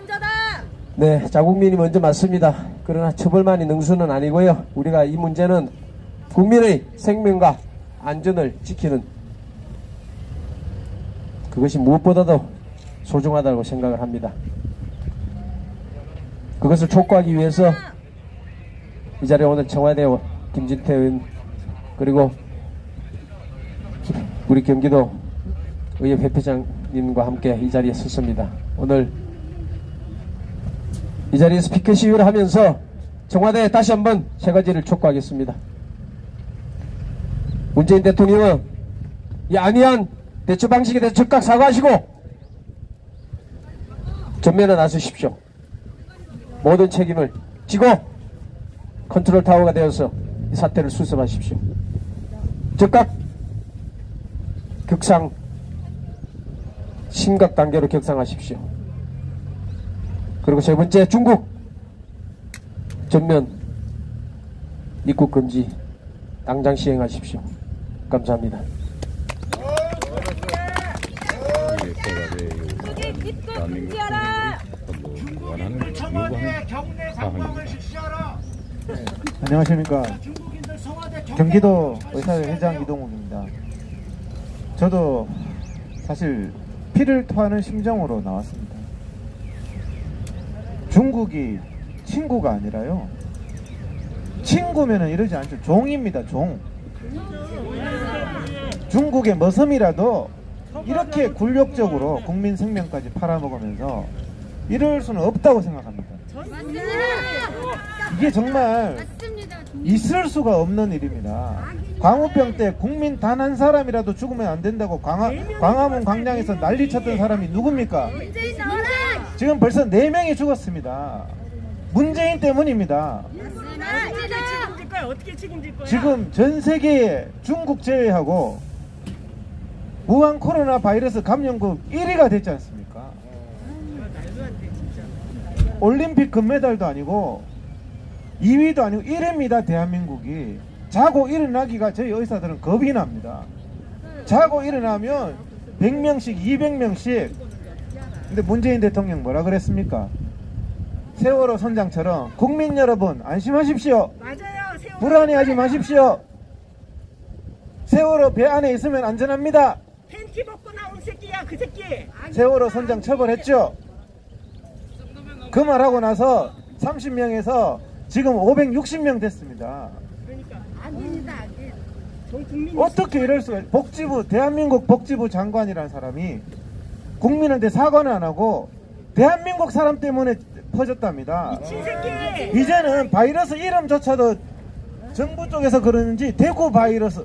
유권자다. 네, 자국민이 먼저 맞습니다. 그러나 처벌만이 능수는 아니고요. 우리가 이 문제는 국민의 생명과 안전을 지키는 그것이 무엇보다도 소중하다고 생각을 합니다. 그것을 촉구하기 위해서 이 자리에 오늘 청와대 김진태 의원 그리고 우리 경기도 의협 회장님과 함께 이 자리에 섰습니다. 오늘 이 자리에서 피켓 시위를 하면서 청와대에 다시 한번 세 가지를 촉구하겠습니다. 문재인 대통령은 이 안이한 대처 방식에 대해서 즉각 사과하시고 전면에 나서십시오. 모든 책임을 지고 컨트롤 타워가 되어서 이 사태를 수습하십시오. 즉각 격상 심각 단계로 격상하십시오. 그리고 세 번째, 중국 전면 입국 금지 당장 시행하십시오. 감사합니다. 안녕하십니까. 경기도 의사회장 이동욱입니다. 저도 사실 피를 토하는 심정으로 나왔습니다. 중국이 친구가 아니라요, 친구면은 이러지 않죠. 종입니다. 종. 중국의 머슴이라도 이렇게 굴욕적으로 국민 생명까지 팔아먹으면서 이럴 수는 없다고 생각합니다. 이게 정말 있을 수가 없는 일입니다. 광우병 때 국민 단 한 사람이라도 죽으면 안 된다고 광화문 광장에서 난리 쳤던 사람이 누굽니까? 지금 벌써 4명이 죽었습니다. 문재인 때문입니다. 지금 전 세계에 중국 제외하고 우한 코로나 바이러스 감염국 1위가 됐지 않습니까? 올림픽 금메달도 아니고 2위도 아니고 1위입니다. 대한민국이. 자고 일어나기가 저희 의사들은 겁이 납니다. 자고 일어나면 100명씩 200명씩. 근데 문재인 대통령 뭐라 그랬습니까? 세월호 선장처럼 국민 여러분 안심하십시오. 맞아요. 불안해하지 마십시오. 세월호 배 안에 있으면 안전합니다. 팬티 벗고 나온 새끼야, 그 새끼. 세월호 선장 처벌했죠. 그 말하고 나서 30명에서 지금 560명 됐습니다. 그러니까 아닙니다. 저희 국민이 어떻게 이럴 수가. 복지부, 대한민국 복지부 장관이라는 사람이 국민한테 사과는 안 하고 대한민국 사람 때문에 퍼졌답니다. 미친 새끼. 이제는 바이러스 이름조차도 정부 쪽에서 그러는지 대구 바이러스.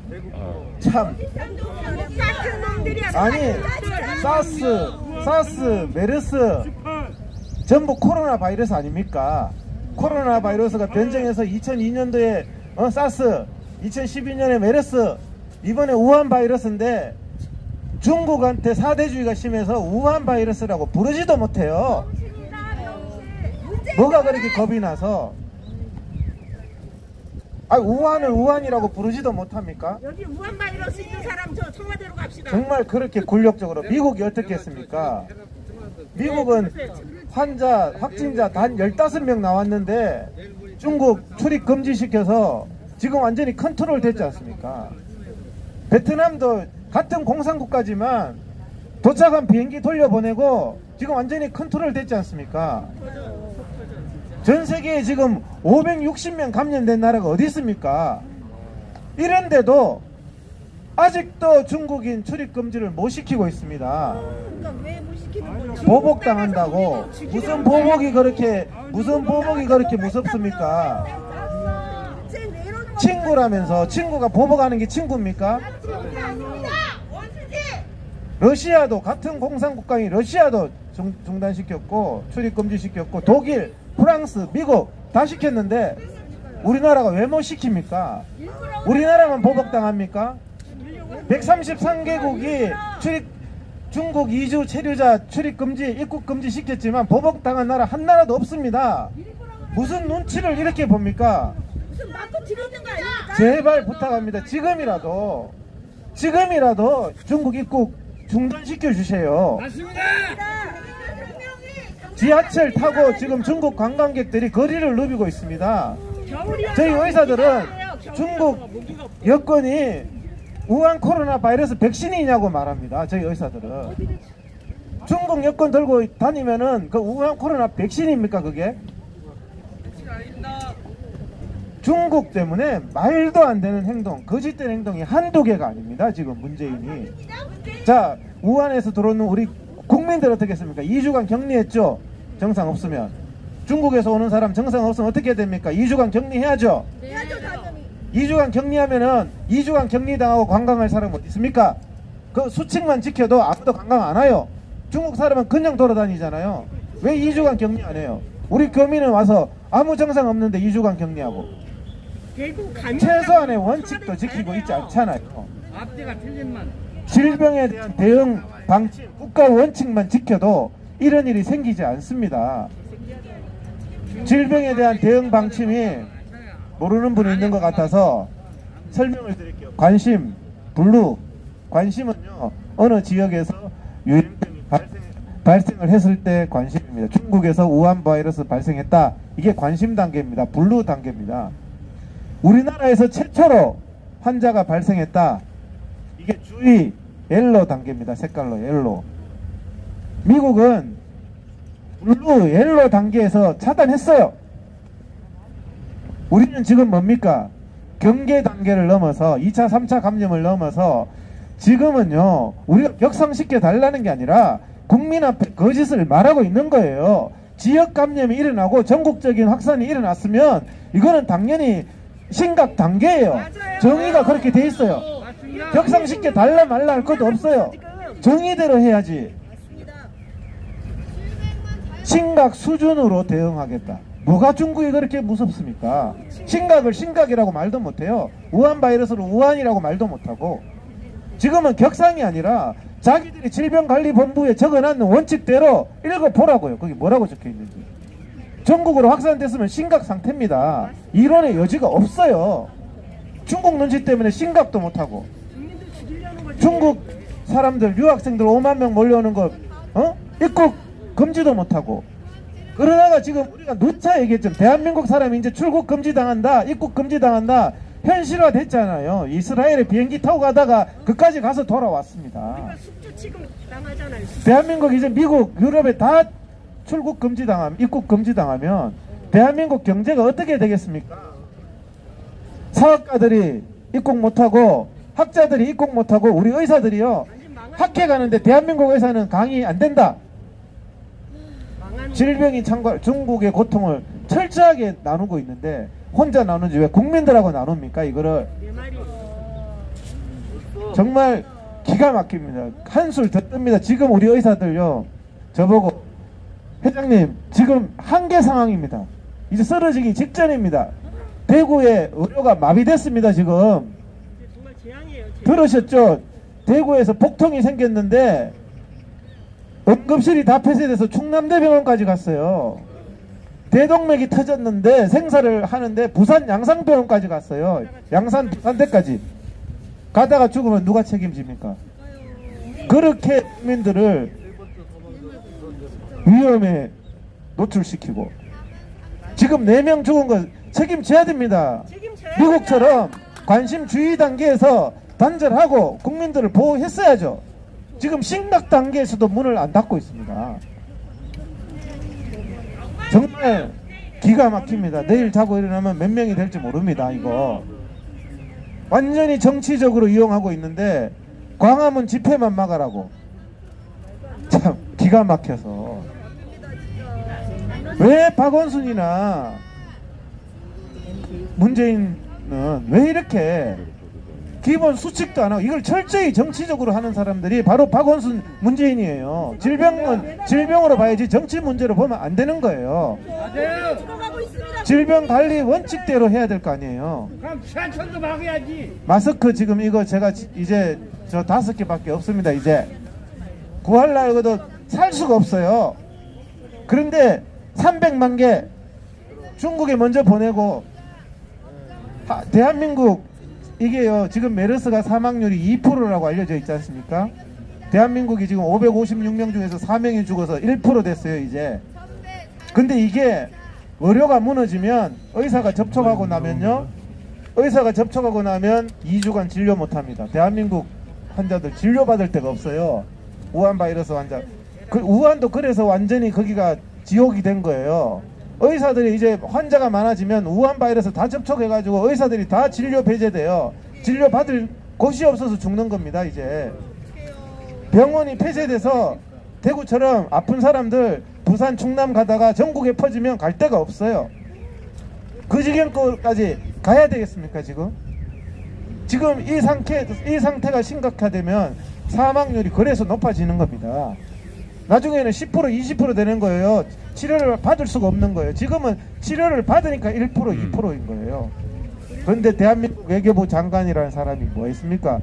참. 같은 놈들이야. 아니, 사스, 메르스 전부 코로나 바이러스 아닙니까? 코로나 바이러스가 변종해서 2002년도에 사스, 2012년에 메르스, 이번에 우한 바이러스인데 중국한테 사대주의가 심해서 우한 바이러스라고 부르지도 못해요. 뭐가 그렇게 겁이 나서 우한을 우한이라고 부르지도 못합니까? 여기 우한 바이러스 있는 사람 저 청와대로 갑시다. 정말 그렇게 굴욕적으로. 미국이 어떻게 했습니까? 미국은 확진자 단 15명 나왔는데 중국 출입 금지시켜서 지금 완전히 컨트롤 됐지 않습니까? 베트남도 같은 공산국가지만 도착한 비행기 돌려보내고 지금 완전히 컨트롤 됐지 않습니까? 전 세계에 지금 560명 감염된 나라가 어디 있습니까? 이런데도 아직도 중국인 출입 금지를 못 시키고 있습니다. 보복당한다고. 무슨 보복이 그렇게 무섭습니까? 친구라면서. 친구가 보복하는 게 친구입니까? 러시아도, 같은 공산국가인 러시아도 중단시켰고 출입 금지시켰고, 독일, 프랑스, 미국 다 시켰는데 우리나라가 왜 못 시킵니까? 우리나라만 보복당합니까? 133개국이 중국 2주 체류자 출입 금지, 입국 금지 시켰지만 보복당한 나라 한 나라도 없습니다. 무슨 눈치를 이렇게 봅니까? 무슨 맞고 들어있는 거 아닙니까? 제발 부탁합니다. 지금이라도 중국 입국 중단시켜 주세요. 맞습니다. 지하철 타고 지금 중국 관광객들이 거리를 누비고 있습니다. 저희 의사들은 중국 여권이 우한 코로나 바이러스 백신이냐고 말합니다. 저희 의사들은 중국 여권 들고 다니면은 그 우한 코로나 백신입니까 그게? 중국 때문에 말도 안 되는 행동, 거짓된 행동이 한두 개가 아닙니다. 지금 문재인이. 자, 우한에서 들어오는 우리 국민들 어떻게 했습니까? 2주간 격리했죠. 정상 없으면. 중국에서 오는 사람 정상 없으면 어떻게 됩니까? 2주간 격리해야죠. 2주간 격리하면은 2주간 격리당하고 관광할 사람 어디 있습니까? 그 수칙만 지켜도 아무도 관광 안 와요. 중국 사람은 그냥 돌아다니잖아요. 왜 2주간 격리 안 해요? 우리 교민은 와서 아무 정상 없는데 2주간 격리하고 최소한의 원칙도 지키고 있지 않잖아요. 질병에 대한 대응 방침, 국가 원칙만 지켜도 이런 일이 생기지 않습니다. 질병에 대한 대응 방침이 모르는 분이 있는 것 같아서 설명을 드릴게요. 관심, 블루. 관심은요, 어느 지역에서 유행병이 발생을 했을 때 관심입니다. 중국에서 우한 바이러스 발생했다. 이게 관심 단계입니다. 블루 단계입니다. 우리나라에서 최초로 환자가 발생했다. 이게 주의 옐로 단계입니다. 색깔로 옐로. 미국은 블루 옐로 단계에서 차단했어요. 우리는 지금 뭡니까? 경계 단계를 넘어서 2차 3차 감염을 넘어서 지금은요 우리가 격상시켜 달라는 게 아니라 국민 앞에 거짓을 말하고 있는 거예요. 지역 감염이 일어나고 전국적인 확산이 일어났으면 이거는 당연히 심각 단계예요. 맞아요. 정의가 그렇게 돼 있어요. 격상시켜 달라 말라 할 것도 없어요. 정의대로 해야지. 심각 수준으로 대응하겠다. 뭐가 중국이 그렇게 무섭습니까? 심각을 심각이라고 말도 못해요. 우한 바이러스를 우한이라고 말도 못하고. 지금은 격상이 아니라 자기들이 질병관리본부에 적어놨는 원칙대로 읽어보라고요. 거기 뭐라고 적혀있는지. 전국으로 확산됐으면 심각 상태입니다. 이론의 여지가 없어요. 중국 눈치 때문에 심각도 못하고. 중국 사람들 유학생들 5만 명 몰려오는 거 입국 금지도 못하고. 그러다가 지금 우리가 누차 얘기했죠. 대한민국 사람이 이제 출국 금지당한다, 입국 금지당한다. 현실화 됐잖아요. 이스라엘에 비행기 타고 가다가 그까지 가서 돌아왔습니다. 대한민국 이제 미국, 유럽에 다 출국 금지당하면, 입국 금지당하면 대한민국 경제가 어떻게 되겠습니까? 사업가들이 입국 못하고 학자들이 입국 못하고 우리 의사들이요 학회 가는데 대한민국 의사는 강의 안 된다. 질병이 참가 중국의 고통을 철저하게 나누고 있는데 혼자 나누지 왜 국민들하고 나눕니까? 이거를 정말 기가 막힙니다. 한술 더 뜹니다. 지금 우리 의사들요 저보고 회장님 지금 한계 상황입니다. 이제 쓰러지기 직전입니다. 대구에 의료가 마비됐습니다. 지금 들으셨죠? 대구에서 복통이 생겼는데 응급실이 다 폐쇄돼서 충남대병원까지 갔어요. 대동맥이 터졌는데 생사를 하는데 부산 양산병원까지 갔어요. 양산 부산대까지 가다가 죽으면 누가 책임집니까? 그렇게 국민들을 위험에 노출시키고 지금 4명 죽은 거 책임져야 됩니다. 미국처럼 관심 주의 단계에서 단절하고 국민들을 보호했어야죠. 지금 심각 단계에서도 문을 안 닫고 있습니다. 정말 기가 막힙니다. 내일 자고 일어나면 몇 명이 될지 모릅니다. 이거 완전히 정치적으로 이용하고 있는데 광화문 집회만 막으라고. 참 기가 막혀서 왜 박원순이나 문재인은 왜 이렇게 기본 수칙도 안 하고 이걸 철저히 정치적으로 하는 사람들이 바로 박원순 문재인이에요. 질병은 질병으로 봐야지 정치 문제로 보면 안 되는 거예요. 질병 관리 원칙대로 해야 될 거 아니에요. 그럼 지하철도 막아야지. 마스크 지금 이거 제가 이제 저 5개밖에 없습니다. 이제 구하려고도 살 수가 없어요. 그런데 300만 개 중국에 먼저 보내고 대한민국 이게요 지금 메르스가 사망률이 2%라고 알려져 있지 않습니까? 대한민국이 지금 556명 중에서 4명이 죽어서 1% 됐어요. 이제 근데 이게 의료가 무너지면 의사가 접촉하고 나면요, 의사가 접촉하고 나면 2주간 진료 못합니다. 대한민국 환자들 진료받을 데가 없어요. 우한 바이러스 환자. 우한도 그래서 완전히 거기가 지옥이 된 거예요. 의사들이 이제 환자가 많아지면 우한 바이러스 다 접촉해가지고 의사들이 다 진료 배제돼요. 진료 받을 곳이 없어서 죽는 겁니다. 이제 병원이 폐쇄돼서 대구처럼 아픈 사람들 부산 충남 가다가 전국에 퍼지면 갈 데가 없어요. 그 지경까지 가야 되겠습니까? 지금 이 상태가 심각하되면 사망률이 그래서 높아지는 겁니다. 나중에는 10% 20% 되는 거예요. 치료를 받을 수가 없는 거예요. 지금은 치료를 받으니까 1% 2%인 거예요. 그런데 대한민국 외교부 장관이라는 사람이 뭐 했습니까?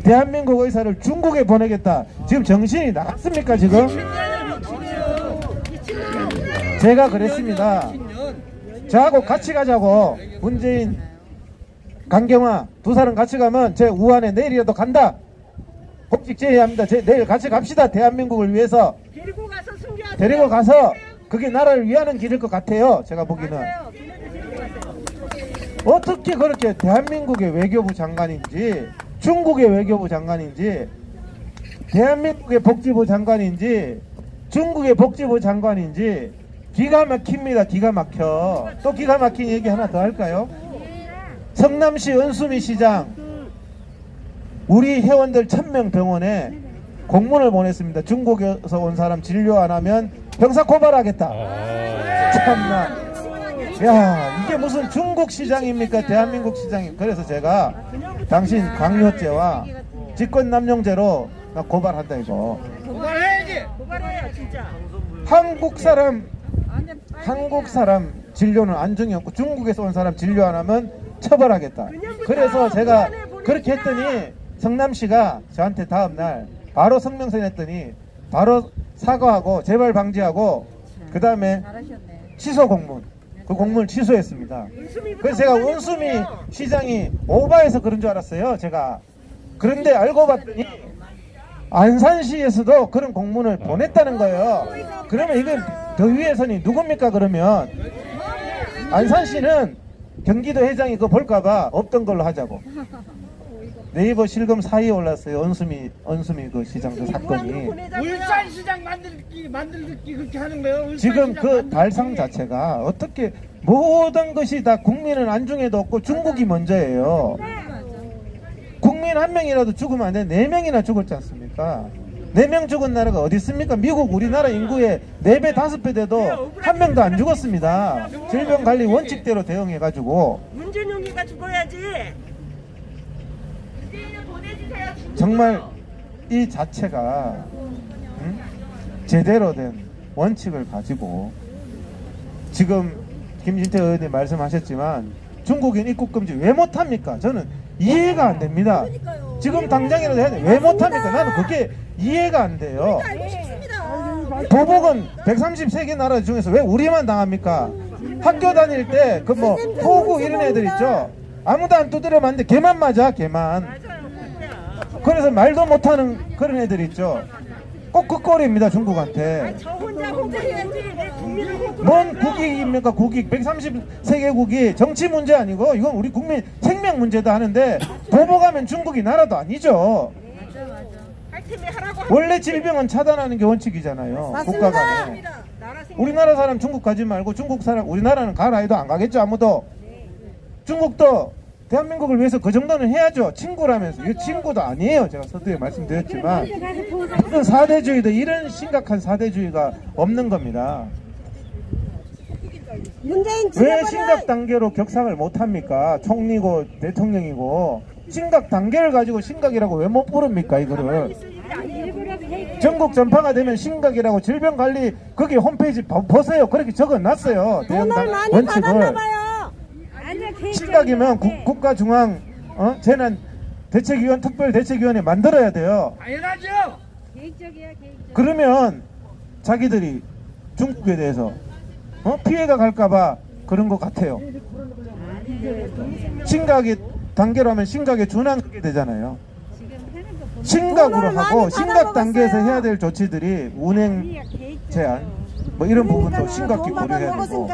대한민국 의사를 중국에 보내겠다. 지금 정신이 나갔습니까? 지금? 제가 그랬습니다. 저하고 같이 가자고. 문재인, 강경화 두 사람 같이 가면 제 우한에 내일이라도 간다. 법직 제의합니다. 내일 같이 갑시다. 대한민국을 위해서. 데리고 가서 그게 나라를 위하는 길일 것 같아요. 제가 보기는. 어떻게 그렇게 대한민국의 외교부 장관인지, 중국의 외교부 장관인지, 대한민국의 복지부 장관인지, 중국의 복지부 장관인지 기가 막힙니다. 기가 막혀. 또 기가 막힌 얘기 하나 더 할까요? 성남시 은수미 시장 우리 회원들 1000명 병원에 공문을 보냈습니다. 중국에서 온 사람 진료 안 하면 형사 고발하겠다. 참나. 야, 이게 무슨 중국 시장입니까? 대한민국 시장입니까? 그래서 제가 당신 강요죄와 직권남용죄로 나 고발한다 이거. 고발해야지. 고발해요 진짜. 한국 사람 진료는 안정이 없고 중국에서 온 사람 진료 안 하면 처벌하겠다. 그래서 제가 그렇게 했더니 성남시가 저한테 다음날 바로 성명서 냈더니 바로 사과하고 재발 방지하고 그 다음에 취소 공문, 그 공문을 취소했습니다. 그래서 제가 은수미 시장이 오바해서 그런 줄 알았어요. 제가. 그런데 알고 봤더니 안산시에서도 그런 공문을 보냈다는 거예요. 그러면 이건 더 위에 선이 누굽니까? 그러면 안산시는 경기도 회장이 그거 볼까봐 없던 걸로 하자고. 네이버 실검 4위에 올랐어요. 은수미 그 시장 그 사건이. 울산시장 만들기 그렇게 하는 거예요. 지금 그 발상 자체가 어떻게 모든 것이 다 국민은 안중에도 없고 중국이 먼저예요. 국민 한 명이라도 죽으면 안 돼. 4명이나 죽었지 않습니까? 4명 죽은 나라가 어디 있습니까? 미국 우리나라 인구의 4배 5배 돼도 한 명도 안 죽었습니다. 질병관리 원칙대로 대응해가지고. 문준용이가 죽어야지. 정말 이 자체가 제대로 된 원칙을 가지고 지금 김진태 의원님 말씀하셨지만 중국인 입국금지 왜 못합니까? 저는 이해가 안 됩니다. 지금 당장이라도 해야 돼. 왜 못합니까? 나는 그게 이해가 안 돼요. 보복은 133개 나라 중에서 왜 우리만 당합니까? 학교 다닐 때 그 뭐 호구 이런 애들 있죠. 아무도 안 두드려 맞는데 걔만 맞아. 걔만. 그래서 말도 못하는 그런 애들 있죠. 꼭 그 꼴입니다. 중국한테. 저 혼자 해야지. 내 국민을 뭔 국익입니까? 국익 133개국이 정치 문제 아니고 이건 우리 국민 생명 문제도 하는데 보복하면 중국이 나라도 아니죠. 원래 질병은 차단하는 게 원칙이잖아요. 국가 간에. 우리나라 사람 중국 가지 말고 중국 사람 우리나라는 가라 해도 안 가겠죠. 아무도. 중국도 대한민국을 위해서 그 정도는 해야죠. 친구라면서. 이거 친구도 아니에요. 제가 서두에 말씀드렸지만 무슨 사대주의도 이런 심각한 사대주의가 없는 겁니다. 왜 심각 단계로 격상을 못합니까? 총리고 대통령이고 심각 단계를 가지고 심각이라고 왜 못 부릅니까? 이거를 전국 전파가 되면 심각이라고 질병관리 거기 홈페이지 보세요. 그렇게 적어놨어요. 돈을 많이 원칙을. 받았나봐요. 심각이면 국가 중앙 재난 대책위원 특별대책위원회 만들어야 돼요. 당연하죠. 계획적이야, 계획적. 그러면 자기들이 중국에 대해서 피해가 갈까봐 그런 것 같아요. 심각이 단계로 하면 심각에 준하게 되잖아요. 심각으로 하고 심각 단계에서 해야 될 조치들이 운행 제한, 뭐 이런 부분도 심각히 고려해야 되고